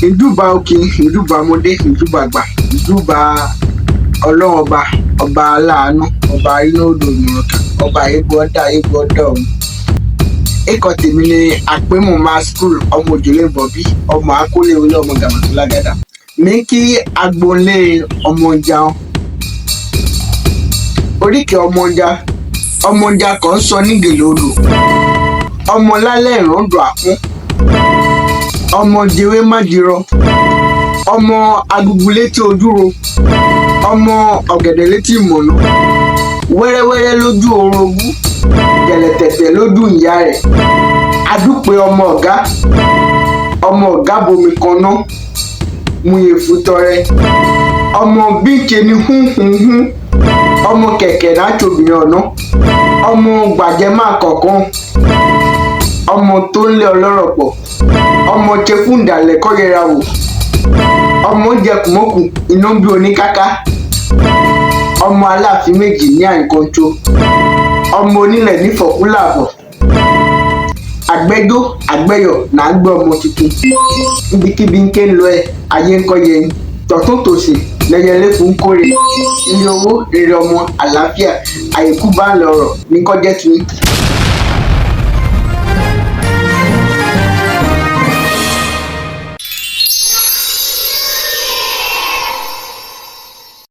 ìjúbà òkè ìjúbà ọmọdé ìjúbà àgbà ìjúbà ọlọ́run ọba aláàánú ọba inú odò ìmọ̀ràn ọba egbò ọ̀dà ọ̀hún. Ikọ̀ tèmi ni àpémù Mascoul ọmọ òjòlé bọ̀bí ọmọ akólé olé ọmọ gàmàtó lágàdà. Mi kí agboolé ọmọ ọjà Oriki ọmọ ọjà kan sọ nígèlè odò ọmọ lálẹ́ ìrọ́dọ̀ àkún ọmọ jẹwé májírọ ọmọ agugu létí ojúro ọmọ ọ̀gẹ̀dẹ̀ létí ìmọ̀nà wẹ́rẹ́wẹ́rẹ́ lójú orogún gẹ̀lẹ̀tẹ̀tẹ̀ lójú ìyá rẹ̀ adúpẹ́ ọmọ ọ̀gá bomi kaná muye futọrẹ ọmọ bíkẹ ní húnhùnhún ọmọ kẹ̀kẹ́ láti obìnrin ọ̀nà ọmọ gbàjẹ́mà kọ̀ọ̀kan ọmọ tó ń lé ọlọ́rọ̀ pọ̀ ọmọ tẹkùndàlẹ̀ kọ́yẹra wò ọmọ jẹkùmọ́kù iná bí oníkáká ọmọ aláàfin méjì ní àìkọ́ntró ọmọ onílẹ̀ nífọ̀kúlàbọ̀ àgbẹ́jọ́ àgbẹ́yọ̀ là ń gbé ọmọ tuntun ibikíbi ń ké lọ ẹ ayé ń kọ́ yẹn tọ̀tún tòsì lẹ́yẹlé fún kórè ilé owó rere ọmọ àlàáfíà àìkú bá ń lọ ọ̀rọ̀ ní kọ́jẹ́ tún.